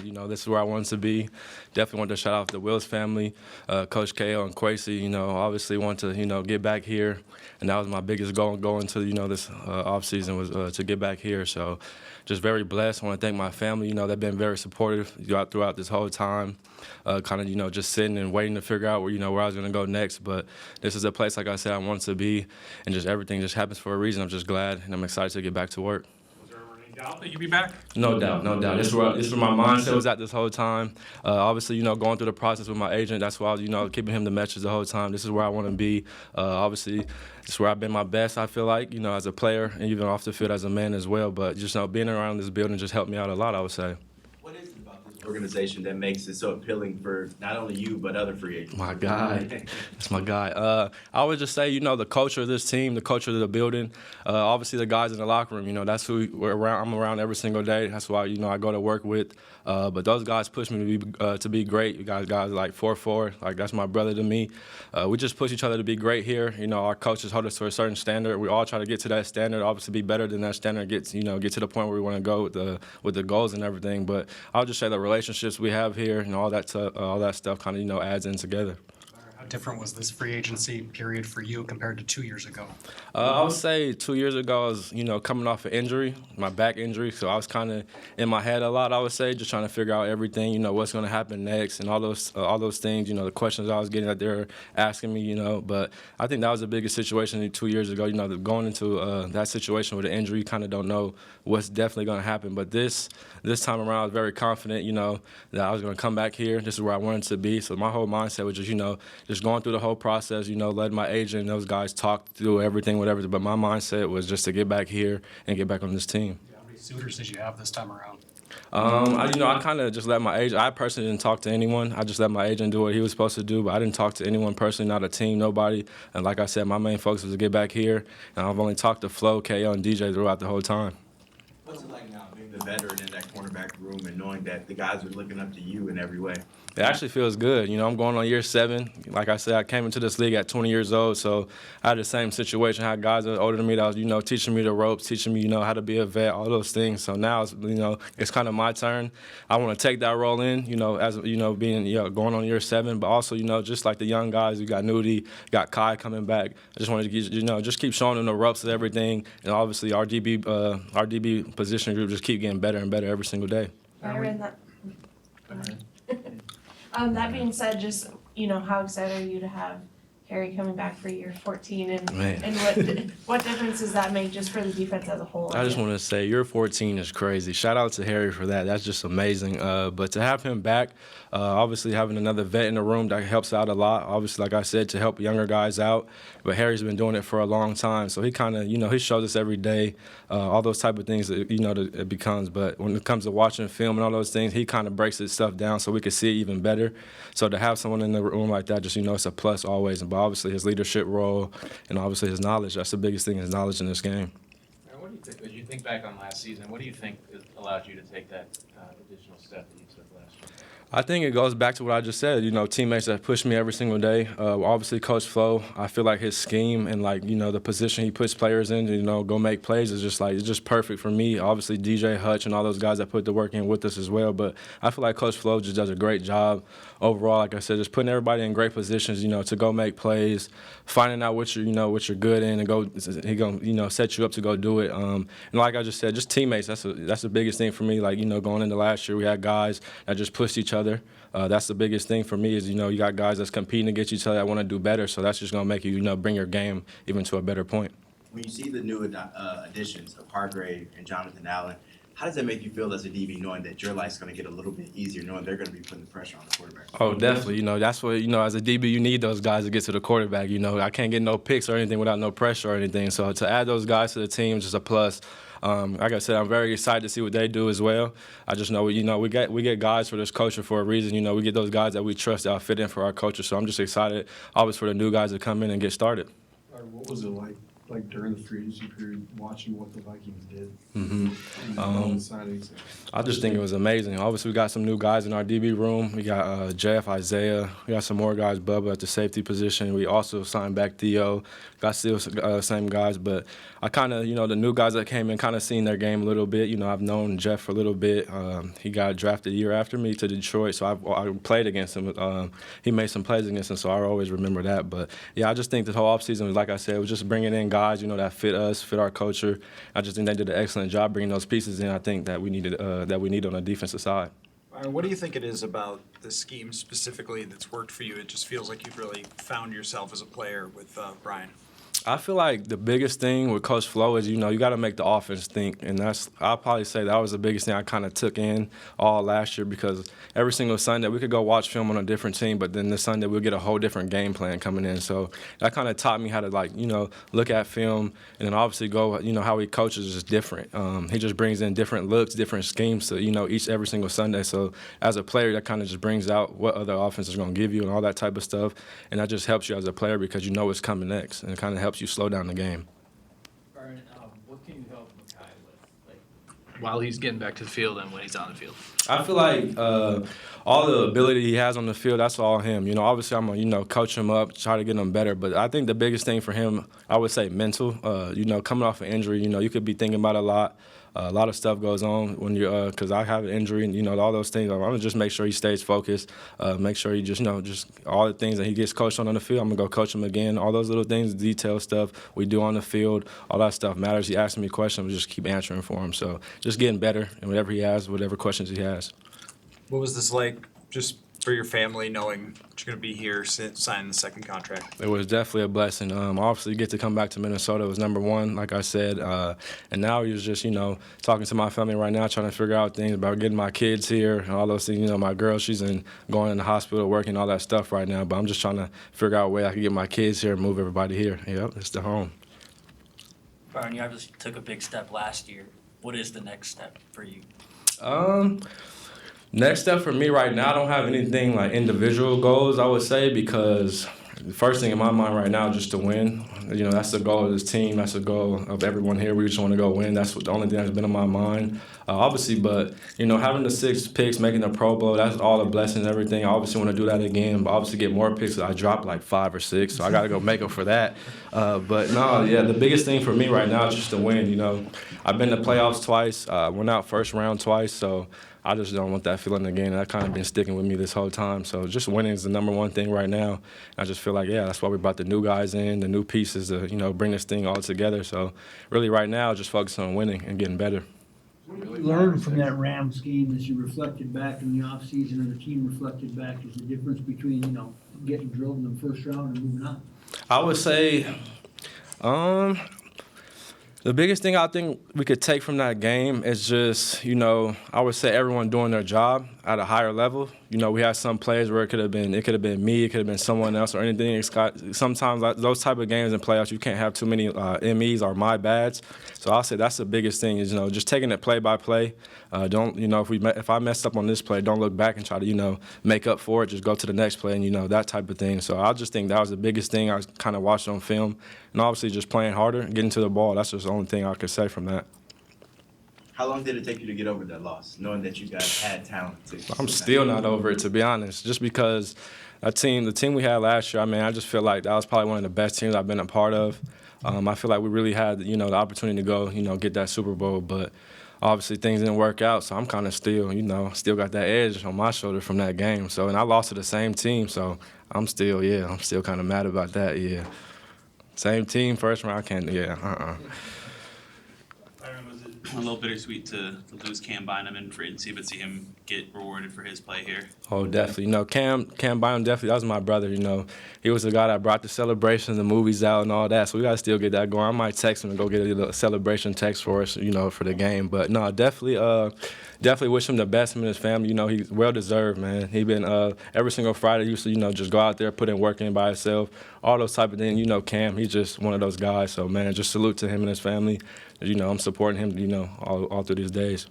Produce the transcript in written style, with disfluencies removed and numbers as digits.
This is where I wanted to be. Definitely want to shout out the Wills family, Coach KO and Quasey. Obviously want to, get back here. And that was my biggest goal going to, this offseason was to get back here. So just very blessed. I want to thank my family. They've been very supportive throughout this whole time. Just sitting and waiting to figure out where I was going to go next. But this is a place, like I said, I wanted to be. And just everything just happens for a reason. I'm just glad, and I'm excited to get back to work. Doubt that you'd be back? No doubt. This is where my mindset was at this whole time. Obviously, going through the process with my agent, that's why I was, keeping him the message the whole time. This is where I want to be. Obviously, this is where I've been my best, I feel like, as a player and even off the field as a man as well. But just, being around this building just helped me out a lot, I would say. What is it about this organization that makes it so appealing for not only you but other free agents? My guy. That's my guy. I would just say, the culture of this team, the culture of the building, obviously the guys in the locker room, that's who we're around. I'm around every single day. That's why, I go to work with. But those guys push me to be great. You guys like 4-4, like that's my brother to me. We just push each other to be great here. Our coaches hold us to a certain standard. We all try to get to that standard, obviously be better than that standard, get to the point where we want to go with the goals and everything. But I'll just say the relationships we have here, all that stuff kind of, adds in together. How different was this free agency period for you compared to 2 years ago? I would say 2 years ago I was, coming off an injury, my back injury, so I was kind of in my head a lot, I would say, just trying to figure out everything, what's going to happen next and all those things, the questions I was getting that they're asking me, But I think that was the biggest situation 2 years ago, going into that situation with an injury, you kind of don't know what's definitely going to happen. But this time around, I was very confident, that I was going to come back here. This is where I wanted to be. So my whole mindset was just, just going through the whole process, letting my agent and those guys talk through everything, whatever. But my mindset was just to get back here and get back on this team. How many suitors did you have this time around? I kind of just let my agent. I personally didn't talk to anyone. I just let my agent do what he was supposed to do. But I didn't talk to anyone personally, not a team, nobody. And like I said, my main focus was to get back here. And I've only talked to Flo, KO, and DJ throughout the whole time. What's it like now being the veteran in that cornerback room and knowing that the guys are looking up to you in every way? It actually feels good. I'm going on year 7. Like I said, I came into this league at 20 years old, so I had the same situation. I had guys that were older than me that was, teaching me the ropes, teaching me, how to be a vet, all those things. So now, it's kind of my turn. I want to take that role in, as, being, going on year 7, but also, just like the young guys, you got Nudie, you got Kai coming back. I just wanted to, just keep showing them the ropes of everything, and obviously our DB position group just keep getting better and better every single day. Byron, that being said, just, how excited are you to have Harry coming back for year 14, and what difference does that make just for the defense as a whole? I just want to say year 14 is crazy. Shout out to Harry for that. That's just amazing. But to have him back, obviously having another vet in the room, that helps out a lot. Obviously, like I said, to help younger guys out. But Harry's been doing it for a long time, so he kind of, he shows us every day all those type of things that, that it becomes. But when it comes to watching film and all those things, he kind of breaks his stuff down so we can see it even better. So to have someone in the room like that, just, it's a plus always. But obviously his leadership role and obviously his knowledge, that's the biggest thing, his knowledge in this game. What do you think, as you think back on last season, what do you think allowed you to take that additional step that you took last year? I think it goes back to what I just said, teammates that push me every single day. Obviously, Coach Flo, I feel like his scheme and, the position he puts players in, go make plays is it's just perfect for me. Obviously, DJ, Hutch, and all those guys that put the work in with us as well. But I feel like Coach Flo just does a great job overall. Like I said, just putting everybody in great positions, to go make plays, finding out what you're good in, and he gonna set you up to go do it. And like I just said, just teammates. That's the biggest thing for me. Going into last year, we had guys that just pushed each other. That's the biggest thing for me is, you got guys that's competing against each other that want to do better. So that's just going to make you, bring your game even to a better point. When you see the new additions of Hargrave and Jonathan Allen, how does that make you feel as a DB knowing that your life's going to get a little bit easier, knowing they're going to be putting the pressure on the quarterback? Oh, definitely. That's what, as a DB, you need those guys to get to the quarterback. I can't get no picks or anything without no pressure or anything. So to add those guys to the team is just a plus. Like I said, I'm very excited to see what they do as well. I just know, we get guys for this culture for a reason. We get those guys that we trust that fit in for our culture. So I'm just excited, always, for the new guys to come in and get started. What was it like like during the free agency period, watching what the Vikings did? Mm-hmm. And all the signings? I just think it was amazing. Obviously, we got some new guys in our DB room. We got Jeff, Isaiah. We got some more guys, Bubba, at the safety position. We also signed back Theo. Got still same guys, but I kind of, the new guys that came in kind of seen their game a little bit. I've known Jeff for a little bit. He got drafted a year after me to Detroit, so I played against him. He made some plays against him, so I always remember that. But, yeah, I just think the whole offseason was, like I said, was just bringing in guys, that fit us, fit our culture. I just think they did an excellent job bringing those pieces in. I think that we needed on the defensive side. Byron, what do you think it is about the scheme specifically that's worked for you? It just feels like you've really found yourself as a player with Brian. I feel like the biggest thing with Coach Flo is, you got to make the offense think. And I'll probably say that was the biggest thing I kind of took in all last year, because every single Sunday we could go watch film on a different team, but then this Sunday we'll get a whole different game plan coming in. So that kind of taught me how to, look at film, and then obviously go, how he coaches is different. He just brings in different looks, different schemes to, every single Sunday. So as a player, that kind of just brings out what other offense is going to give you and all that type of stuff. And that just helps you as a player because you know what's coming next, and it kind of helps you slow down the game. Byron, what can you help Makai with, while he's getting back to the field and when he's on the field? I feel like all the ability he has on the field, that's all him. Obviously I'm going to, coach him up, try to get him better. But I think the biggest thing for him, I would say mental. Coming off an injury, you could be thinking about a lot. A lot of stuff goes on when you're, because I have an injury and, all those things. I'm going to just make sure he stays focused, make sure he just all the things that he gets coached on the field, I'm going to go coach him again. All those little things, detail stuff we do on the field, all that stuff matters. He asks me questions, we just keep answering for him. So just getting better and whatever he has, whatever questions he has. What was this like just for your family, knowing that you're going to be here, signing the second contract? It was definitely a blessing. Obviously, get to come back to Minnesota was number one, like I said. And now he was just, talking to my family right now, trying to figure out things about getting my kids here and all those things. My girl, she's going in the hospital, working, all that stuff right now. But I'm just trying to figure out a way I can get my kids here and move everybody here. Yep, it's the home. Byron, you obviously took a big step last year. What is the next step for you? Next step for me right now, I don't have anything like individual goals, I would say, because the first thing in my mind right now is just to win. That's the goal of this team. That's the goal of everyone here. We just want to go win. That's the only thing that's been in my mind, obviously. But, having the 6 picks, making the Pro Bowl, that's all a blessing and everything. I obviously want to do that again, but obviously get more picks. I dropped like 5 or 6, so I got to go make up for that. But, no, yeah, the biggest thing for me right now is just to win. I've been to playoffs twice, went out first round twice, so I just don't want that feeling again. That kind of been sticking with me this whole time. So just winning is the number one thing right now. I just feel like, yeah, that's why we brought the new guys in, the new pieces to, bring this thing all together. So really right now, just focus on winning and getting better. What did you learn from that Ram scheme as you reflected back in the offseason and the team reflected back? Is the difference between, getting drilled in the first round and moving on? I would say the biggest thing I think we could take from that game is just, I would say everyone doing their job at a higher level. We had some plays where it could have been me, it could have been someone else or anything. Sometimes like those type of games in playoffs, you can't have too many MEs or my bads. So I'll say that's the biggest thing is, just taking it play by play. Don't, if I messed up on this play, don't look back and try to, make up for it. Just go to the next play and, that type of thing. So I just think that was the biggest thing I kind of watched on film. And obviously just playing harder and getting to the ball. That's just the only thing I could say from that. How long did it take you to get over that loss, knowing that you guys had talent? I'm still not over it, to be honest, just because the team we had last year, I just feel like that was probably one of the best teams I've been a part of. I feel like we really had, the opportunity to go, get that Super Bowl, but obviously things didn't work out, so I'm kind of still, still got that edge on my shoulder from that game. So, and I lost to the same team, so I'm still kind of mad about that, yeah. Same team, first round, I can't, Byron, was it a little bittersweet to lose Cam Bynum in free agency, but see him get rewarded for his play here? Oh, definitely. Cam Byron, definitely, that was my brother, He was the guy that brought the celebration, the movies out and all that, so we got to still get that going. I might text him and go get a celebration text for us, for the game. But, no, definitely wish him the best, him and his family. He's well-deserved, man. He been, every single Friday, he used to, just go out there, put in work in by himself, all those type of things. Cam, he's just one of those guys. So, man, just salute to him and his family. I'm supporting him, all through these days.